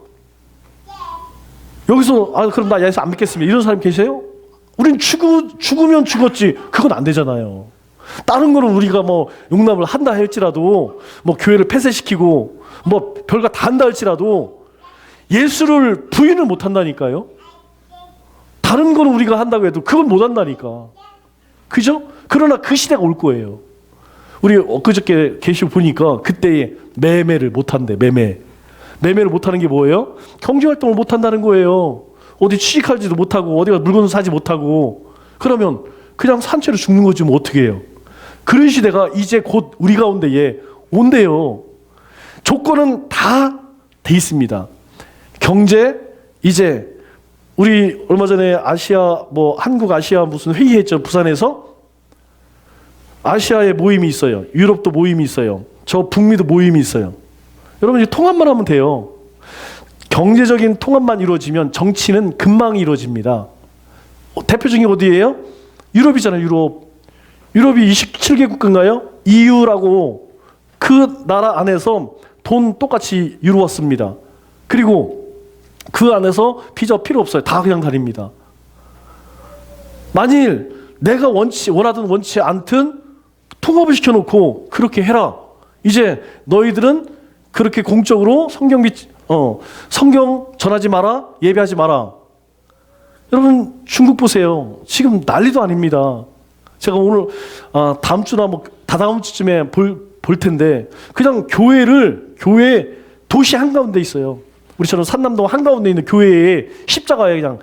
여기서 그럼 나 예수 안 믿겠습니다. 이런 사람 계세요? 우린 죽으면 죽었지. 그건 안 되잖아요. 다른 거는 우리가 뭐 용납을 한다 할지라도 뭐 교회를 폐쇄시키고 뭐 별거 다 한다 할지라도 예수를 부인을 못 한다니까요. 다른 거는 우리가 한다고 해도 그건 못 한다니까. 그죠? 그러나 그 시대가 올 거예요. 우리 엊그저께 계시록 보니까 그때에 매매를 못 한대. 매매를 못 하는 게 뭐예요? 경제활동을 못 한다는 거예요. 어디 취직하지도 못하고 어디가 물건을 사지 못하고 그러면 그냥 산채로 죽는 거지 뭐 어떻게 해요? 그런 시대가 이제 곧 우리 가운데에 온대요. 조건은 다 돼 있습니다. 경제 이제 우리 얼마 전에 아시아 한국 아시아 무슨 회의했죠. 부산에서 아시아에 모임이 있어요. 유럽도 모임이 있어요. 저 북미도 모임이 있어요. 여러분 이제 통합만 하면 돼요. 경제적인 통합만 이루어지면 정치는 금방 이루어집니다. 대표적인 게 어디예요? 유럽이잖아요. 유럽이 27개 국가인가요? EU라고 그 나라 안에서 돈 똑같이 이루었습니다. 그리고 그 안에서 비자 필요 없어요. 다 그냥 다닙니다. 만일 내가 원하든 원치 않든 통합을 시켜놓고 그렇게 해라. 이제 너희들은 그렇게 공적으로 성경 전하지 마라. 예배하지 마라. 여러분 중국 보세요. 지금 난리도 아닙니다. 제가 오늘 다음 주나 다다음 주쯤에 볼 텐데 그냥 교회 도시 한가운데 있어요. 우리처럼 산남동 한가운데 있는 교회에 십자가에 그냥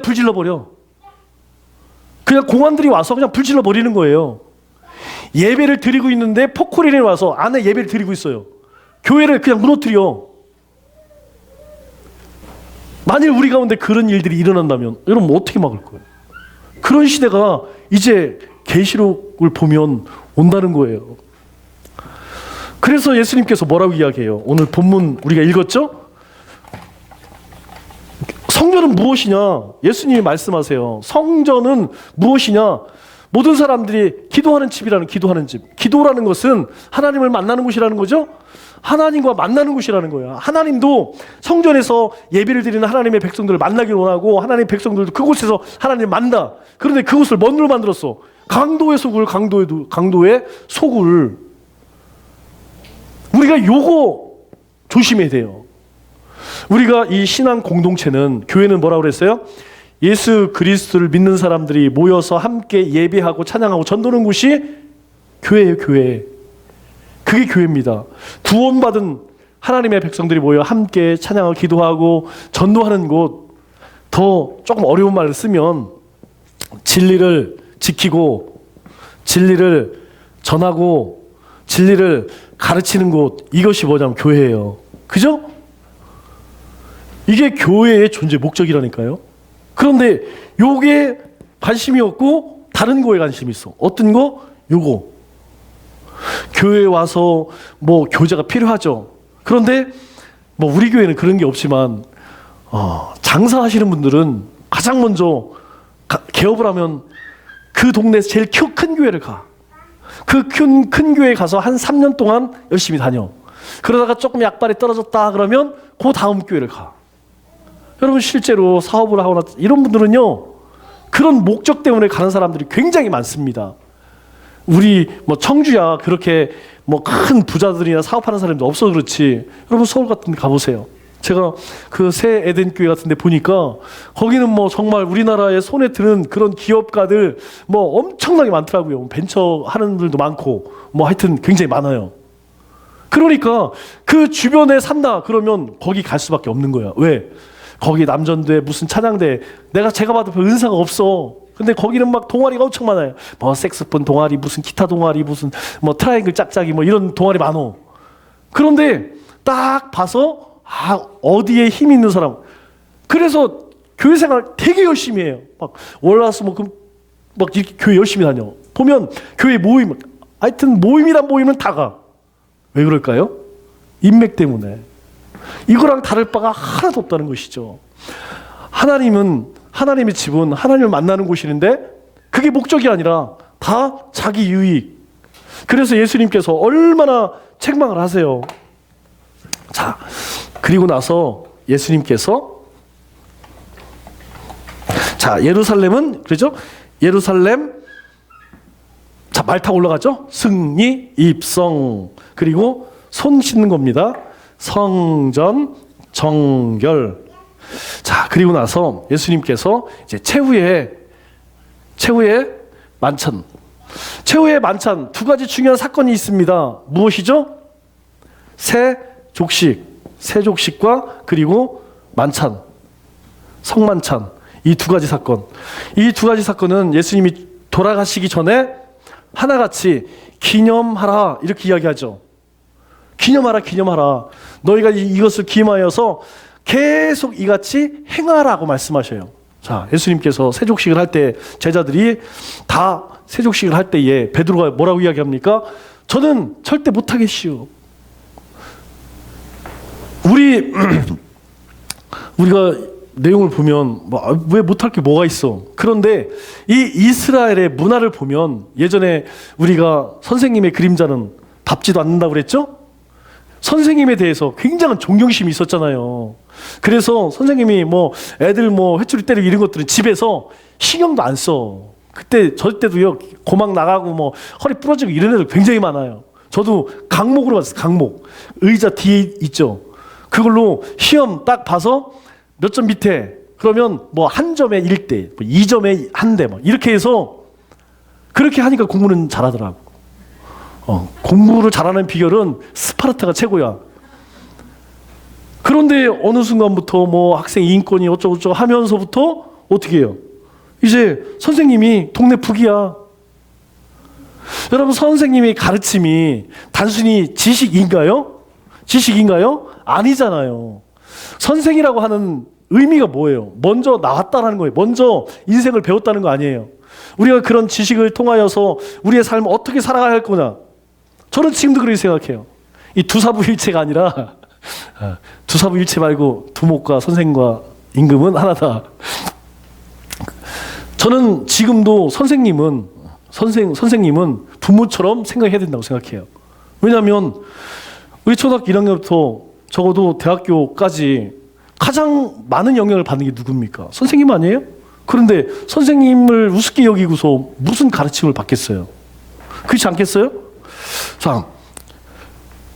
불질러 버려. 그냥 공안들이 와서 그냥 불질러 버리는 거예요. 예배를 드리고 있는데 포코린이 와서 안에 예배를 드리고 있어요. 교회를 그냥 무너뜨려. 만일 우리 가운데 그런 일들이 일어난다면 여러분 어떻게 막을 거예요? 그런 시대가 이제 계시록을 보면 온다는 거예요. 그래서 예수님께서 뭐라고 이야기해요? 오늘 본문 우리가 읽었죠? 성전은 무엇이냐? 예수님이 말씀하세요. 성전은 무엇이냐? 모든 사람들이 기도하는 집이라는 기도하는 집. 기도라는 것은 하나님을 만나는 곳이라는 거죠? 하나님과 만나는 곳이라는 거야. 하나님도 성전에서 예배를 드리는 하나님의 백성들을 만나길 원하고 하나님의 백성들도 그곳에서 하나님을 만나. 그런데 그곳을 뭔 로 만들었어? 강도의 소굴. 우리가 요거 조심해야 돼요. 우리가 이 신앙 공동체는 교회는 뭐라고 그랬어요? 예수 그리스도를 믿는 사람들이 모여서 함께 예배하고 찬양하고 전도하는 곳이 교회예요. 교회. 그게 교회입니다. 구원받은 하나님의 백성들이 모여 함께 찬양하고 기도하고 전도하는 곳. 더 조금 어려운 말을 쓰면 진리를 지키고 진리를 전하고 진리를 가르치는 곳. 이것이 뭐냐면 교회예요. 그죠? 이게 교회의 존재 목적이라니까요. 그런데 요게 관심이 없고 다른 거에 관심이 있어. 어떤 거? 요거. 교회에 와서 교제가 필요하죠. 그런데 우리 교회는 그런 게 없지만 장사하시는 분들은 가장 먼저 개업을 하면 그 동네에서 제일 큰 교회를 가. 그 큰 교회에 가서 한 3년 동안 열심히 다녀. 그러다가 조금 약발이 떨어졌다 그러면 그 다음 교회를 가. 여러분 실제로 사업을 하거나 이런 분들은요 그런 목적 때문에 가는 사람들이 굉장히 많습니다. 우리 청주야 그렇게 큰 부자들이나 사업하는 사람도 없어 그렇지. 여러분 서울 같은 데 가보세요. 제가 그 새 에덴 교회 같은 데 보니까 거기는 뭐 정말 우리나라에 손에 드는 그런 기업가들 뭐 엄청나게 많더라고요. 벤처 하는 분들도 많고 뭐 하여튼 굉장히 많아요. 그러니까 그 주변에 산다 그러면 거기 갈 수밖에 없는 거야. 왜? 거기 남전대 무슨 찬양대 제가 봐도 별 은사가 없어. 근데 거기는 막 동아리가 엄청 많아요. 뭐 색소폰 동아리, 무슨 기타 동아리, 무슨 뭐 트라이앵글 짝짝이 뭐 이런 동아리 많어. 그런데 딱 봐서 어디에 힘 있는 사람. 그래서 교회 생활 되게 열심히 해요. 막 월화수목금 막 이렇게 교회 열심히 다녀. 보면 교회 모임, 하여튼 모임이란 모임은 다 가. 왜 그럴까요? 인맥 때문에. 이거랑 다를 바가 하나도 없다는 것이죠. 하나님의 집은 하나님을 만나는 곳인데 그게 목적이 아니라 다 자기 유익. 그래서 예수님께서 얼마나 책망을 하세요. 자, 그리고 나서 예수님께서 자, 예루살렘은 그렇죠? 예루살렘 자, 말 타고 올라가죠? 승리, 입성, 그리고 손 씻는 겁니다. 성전, 정결. 자, 그리고 나서 예수님께서 이제 최후의 만찬. 최후의 만찬 두 가지 중요한 사건이 있습니다. 무엇이죠? 새 족식과 그리고 만찬, 성만찬. 이 두 가지 사건. 이 두 가지 사건은 예수님이 돌아가시기 전에 하나같이 기념하라 이렇게 이야기하죠. 기념하라. 너희가 이것을 기념하여서 계속 이같이 행하라고 말씀하셔요. 자, 예수님께서 세족식을 할 때 제자들이 다 세족식을 할 때에 베드로가 뭐라고 이야기합니까? 저는 절대 못하겠시오. 우리가 내용을 보면 왜 못할 게 뭐가 있어? 그런데 이 이스라엘의 문화를 보면 예전에 우리가 선생님의 그림자는 밟지도 않는다고 그랬죠? 선생님에 대해서 굉장한 존경심이 있었잖아요. 그래서 선생님이 뭐 애들 뭐 회초리 때리고 이런 것들은 집에서 신경도 안 써. 그때 저 때도요 고막 나가고 뭐 허리 부러지고 이런 애들 굉장히 많아요. 저도 강목으로 봤어요. 강목 의자 뒤에 있죠. 그걸로 시험 딱 봐서 몇 점 밑에 그러면 뭐 한 점에 1대, 뭐 2점에 한 대, 뭐 이렇게 해서 그렇게 하니까 공부는 잘하더라고. 공부를 잘하는 비결은 스파르타가 최고야. 그런데 어느 순간부터 뭐 학생 인권이 어쩌고저쩌고 하면서부터 어떻게 해요? 이제 선생님이 동네 북이야. 여러분, 선생님의 가르침이 단순히 지식인가요? 아니잖아요. 선생이라고 하는 의미가 뭐예요? 먼저 나왔다라는 거예요. 먼저 인생을 배웠다는 거 아니에요. 우리가 그런 지식을 통하여서 우리의 삶을 어떻게 살아가야 할 거냐? 저는 지금도 그렇게 생각해요. 이 두사부일체가 아니라 두사부일체 말고 두목과 선생과 임금은 하나다. 저는 지금도 선생님은 부모처럼 생각해야 된다고 생각해요. 왜냐하면 우리 초등학교 1학년부터 적어도 대학교까지 가장 많은 영향을 받는 게 누굽니까? 선생님 아니에요? 그런데 선생님을 우습게 여기고서 무슨 가르침을 받겠어요? 그렇지 않겠어요? 자,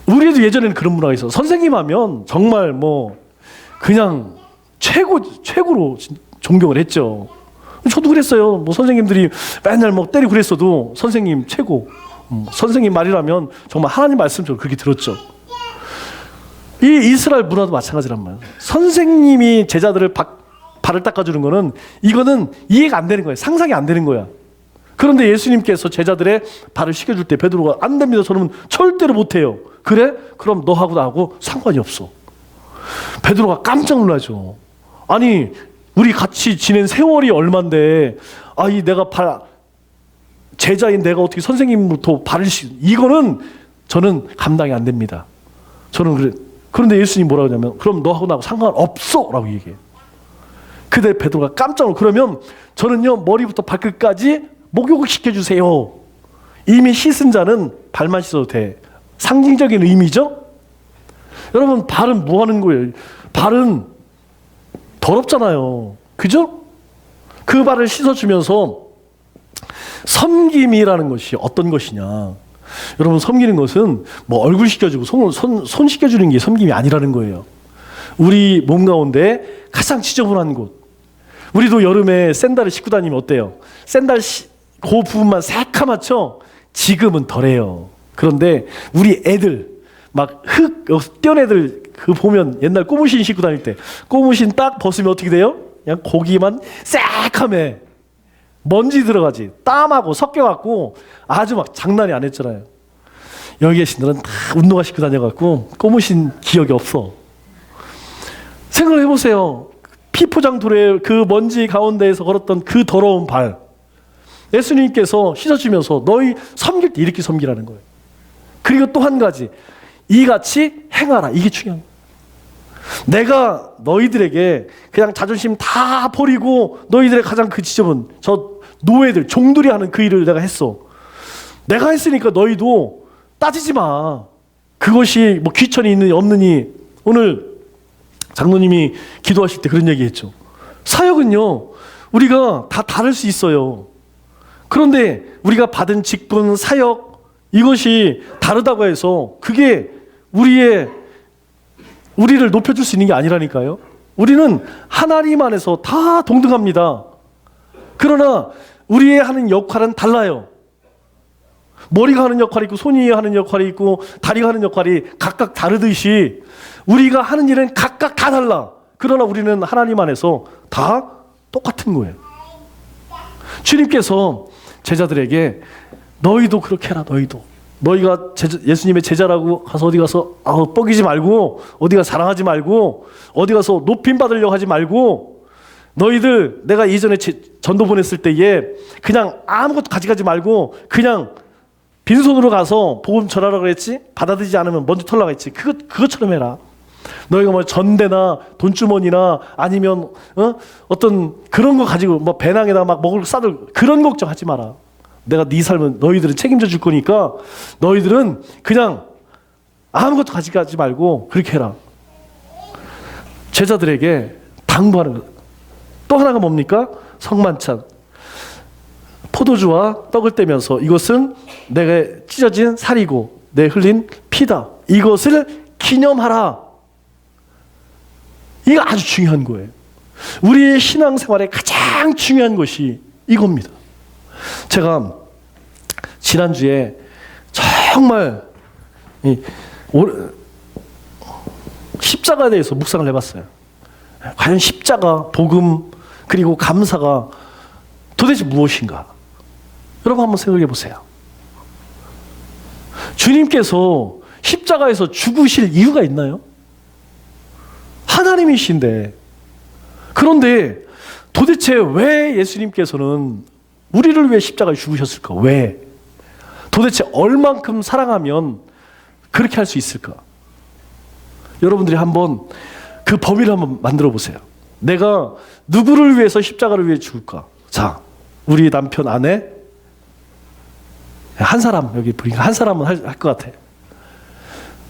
우리도 예전에는 그런 문화가 있어. 선생님 하면 정말 뭐 그냥 최고로 존경을 했죠. 저도 그랬어요. 뭐 선생님들이 맨날 뭐 때리고 그랬어도 선생님 최고. 선생님 말이라면 정말 하나님 말씀처럼 그렇게 들었죠. 이 이스라엘 문화도 마찬가지란 말이에요. 선생님이 제자들을 발을 닦아주는 거는 이거는 이해가 안 되는 거예요. 상상이 안 되는 거야. 그런데 예수님께서 제자들의 발을 씻겨줄 때 베드로가 안 됩니다. 저는 절대로 못해요. 그래? 그럼 너하고 나하고 상관이 없어. 베드로가 깜짝 놀라죠. 아니, 우리 같이 지낸 세월이 얼만데 제자인 내가 어떻게 선생님부터 발을 이거는 저는 감당이 안 됩니다. 저는 그래. 그런데 예수님 뭐라고 하냐면 그럼 너하고 나하고 상관없어 라고 얘기해요. 그때 베드로가 깜짝 놀라. 그러면 저는요 머리부터 발끝까지 목욕을 시켜주세요. 이미 씻은 자는 발만 씻어도 돼. 상징적인 의미죠. 여러분, 발은 뭐 하는 거예요? 발은 더럽잖아요. 그죠? 그 발을 씻어주면서 섬김이라는 것이 어떤 것이냐. 여러분, 섬기는 것은 뭐 얼굴 씻겨주고 손 씻겨주는 게 섬김이 아니라는 거예요. 우리 몸 가운데 가장 지저분한 곳. 우리도 여름에 샌들을 신고 다니면 어때요? 그 부분만 새카맣죠? 지금은 덜해요. 그런데 우리 애들 막 떼어낸 애들 그 보면 옛날 고무신 신고 다닐 때 고무신 딱 벗으면 어떻게 돼요? 그냥 고기만 새카매. 먼지 들어가지. 땀하고 섞여갖고 아주 막 장난이 안 했잖아요. 여기 계신 분들은 다 운동화 신고 다녀갖고 고무신 기억이 없어. 생각을 해보세요. 피포장도로에 그 먼지 가운데에서 걸었던 그 더러운 발. 예수님께서 씻어주면서 너희 섬길 때 이렇게 섬기라는 거예요. 그리고 또 한 가지. 이같이 행하라. 이게 중요한 거예요. 내가 너희들에게 그냥 자존심 다 버리고 너희들의 가장 그 지점은 저 노예들, 종들이 하는 그 일을 내가 했어. 내가 했으니까 너희도 따지지 마. 그것이 뭐 귀천이 있느니 없느니. 오늘 장로님이 기도하실 때 그런 얘기 했죠. 사역은요, 우리가 다 다를 수 있어요. 그런데 우리가 받은 직분, 사역, 이것이 다르다고 해서 그게 우리를 높여줄 수 있는 게 아니라니까요. 우리는 하나님 안에서 다 동등합니다. 그러나 우리의 하는 역할은 달라요. 머리가 하는 역할이 있고 손이 하는 역할이 있고 다리가 하는 역할이 각각 다르듯이 우리가 하는 일은 각각 다 달라. 그러나 우리는 하나님 안에서 다 똑같은 거예요. 주님께서 제자들에게 너희도 그렇게 해라. 너희가 예수님의 제자라고 가서 어디 가서 뻐기지 말고 어디 가서 자랑하지 말고 어디 가서 높임 받으려고 하지 말고 너희들 내가 이전에 전도 보냈을 때에 그냥 아무것도 가져가지 말고 그냥 빈손으로 가서 복음 전하라고 그랬지? 받아들이지 않으면 먼저 털라고 했지. 그것처럼 해라. 너희가 뭐 전대나 돈주머니나 아니면 어떤 그런 거 가지고 뭐 배낭에다 막 먹을 거 싸들 그런 걱정하지 마라. 내가 네 삶은 너희들은 책임져 줄 거니까 너희들은 그냥 아무것도 가져가지 말고 그렇게 해라. 제자들에게 당부하는 것. 또 하나가 뭡니까? 성만찬. 포도주와 떡을 떼면서 이것은 내가 찢어진 살이고 내 흘린 피다. 이것을 기념하라. 이거 아주 중요한 거예요. 우리의 신앙생활에 가장 중요한 것이 이겁니다. 제가 지난주에 정말 십자가에 대해서 묵상을 해봤어요. 과연 십자가, 복음, 그리고 감사가 도대체 무엇인가? 여러분 한번 생각해 보세요. 주님께서 십자가에서 죽으실 이유가 있나요? 하나님이신데. 그런데 도대체 왜 예수님께서는 우리를 위해 십자가에 죽으셨을까? 왜? 도대체 얼만큼 사랑하면 그렇게 할 수 있을까? 여러분들이 한번 그 범위를 한번 만들어 보세요. 내가 누구를 위해서 십자가를 위해 죽을까? 자, 우리 남편, 아내, 한 사람, 여기 보니까 한 사람은 할 것 같아.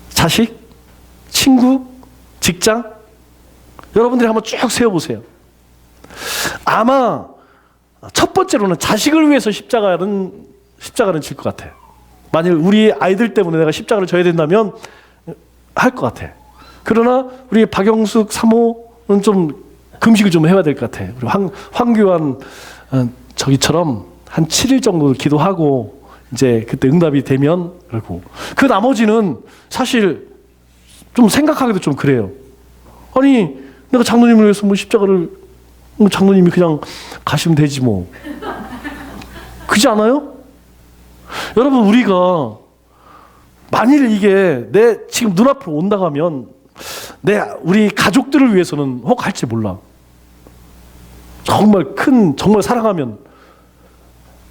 자식, 친구, 직장. 여러분들이 한번 쭉 세워보세요. 아마 첫 번째로는 자식을 위해서 십자가는 질 것 같아. 만일 우리 아이들 때문에 내가 십자가를 져야 된다면 할 것 같아. 그러나 우리 박영숙 사모는 좀 금식을 좀 해야 될 것 같아. 우리 황교안 저기처럼 한 7일 정도 기도하고 이제 그때 응답이 되면 그러고 그 나머지는 사실 좀 생각하기도 좀 그래요. 아니 내가 장로님을 위해서 뭐 십자가를 장로님이 그냥 가시면 되지 뭐. 그렇지 않아요? 여러분 우리가 만일 이게 내 지금 눈앞으로 온다고 하면 우리 가족들을 위해서는 혹 할지 몰라. 정말 사랑하면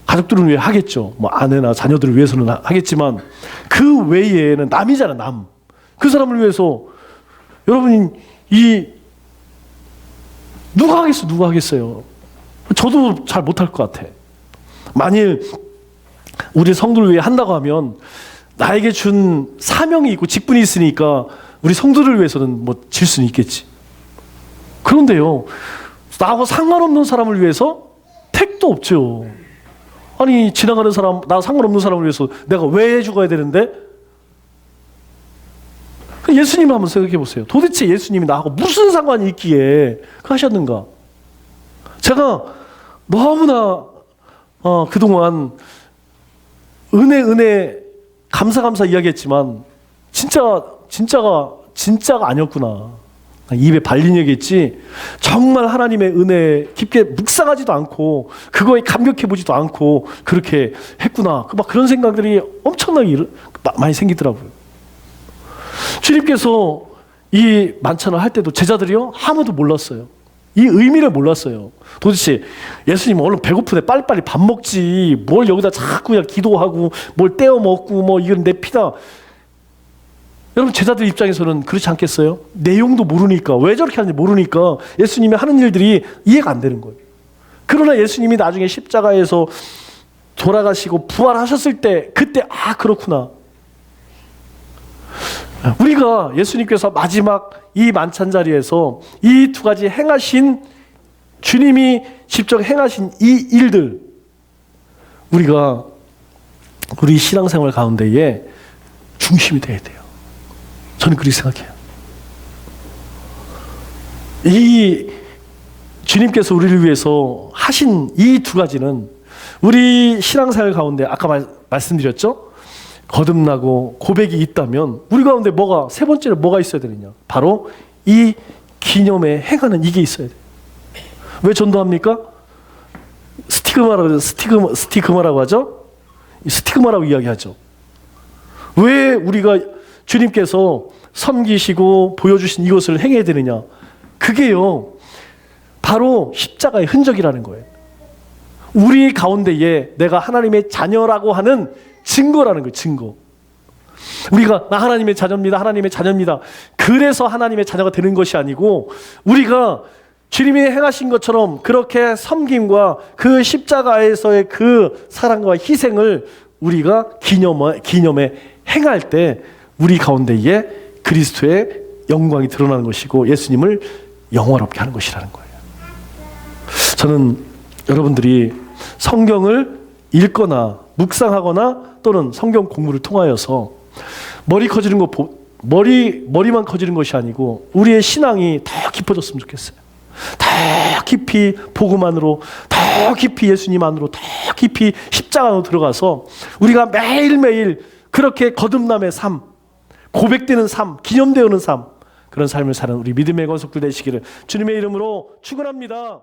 가족들을 위해 하겠죠. 뭐 아내나 자녀들을 위해서는 하겠지만 그 외에는 남이잖아, 남. 그 사람을 위해서 여러분 누가 하겠어요? 저도 잘 못할 것 같아. 만일 우리 성도를 위해 한다고 하면 나에게 준 사명이 있고 직분이 있으니까 우리 성도를 위해서는 뭐 질 수는 있겠지. 그런데요, 나하고 상관없는 사람을 위해서 택도 없죠. 아니 지나가는 사람, 나 상관없는 사람을 위해서 내가 왜 죽어야 되는데? 예수님을 한번 생각해 보세요. 도대체 예수님이 나하고 무슨 상관이 있기에 하셨는가? 제가 너무나 그동안 은혜 감사 이야기했지만 진짜가 아니었구나. 입에 발린 얘기했지 정말 하나님의 은혜 깊게 묵상하지도 않고 그거에 감격해보지도 않고 그렇게 했구나. 막 그런 생각들이 엄청나게 많이 생기더라고요. 주님께서 이 만찬을 할 때도 제자들이요 아무도 몰랐어요. 이 의미를 몰랐어요. 도대체 예수님 얼른 배고프네 빨리빨리 밥 먹지 뭘 여기다 자꾸 그냥 기도하고 뭘 떼어 먹고 뭐 이건 내 피다. 여러분 제자들 입장에서는 그렇지 않겠어요? 내용도 모르니까 왜 저렇게 하는지 모르니까 예수님이 하는 일들이 이해가 안 되는 거예요. 그러나 예수님이 나중에 십자가에서 돌아가시고 부활하셨을 때 그때 그렇구나. 우리가 예수님께서 마지막 이 만찬 자리에서 이 두 가지 행하신 주님이 직접 행하신 이 일들 우리가 우리 신앙생활 가운데에 중심이 돼야 돼요. 저는 그렇게 생각해요. 이 주님께서 우리를 위해서 하신 이 두 가지는 우리 신앙생활 가운데 아까 말씀드렸죠? 거듭나고 고백이 있다면 우리 가운데 세 번째로 뭐가 있어야 되느냐? 바로 이 기념에 행하는 이게 있어야 돼요. 왜 전도합니까? 스티그마라고 하죠? 스티그마라고 이야기하죠. 왜 우리가 주님께서 섬기시고 보여주신 이것을 행해야 되느냐? 그게요, 바로 십자가의 흔적이라는 거예요. 우리 가운데에 내가 하나님의 자녀라고 하는 증거라는 거예요, 증거. 우리가 하나님의 자녀입니다, 하나님의 자녀입니다. 그래서 하나님의 자녀가 되는 것이 아니고 우리가 주님이 행하신 것처럼 그렇게 섬김과 그 십자가에서의 그 사랑과 희생을 우리가 기념에 행할 때 우리 가운데에 그리스도의 영광이 드러나는 것이고 예수님을 영화롭게 하는 것이라는 거예요. 저는 여러분들이 성경을 읽거나 묵상하거나 또는 성경 공부를 통하여서 머리만 커지는 것이 아니고 우리의 신앙이 더 깊어졌으면 좋겠어요. 더 깊이 복음 안으로, 더 깊이 예수님 안으로, 더 깊이 십자가 안으로 들어가서 우리가 매일매일 그렇게 거듭남의 삶, 고백되는 삶, 기념되는 삶, 그런 삶을 사는 우리 믿음의 권속들 되시기를 주님의 이름으로 축원합니다.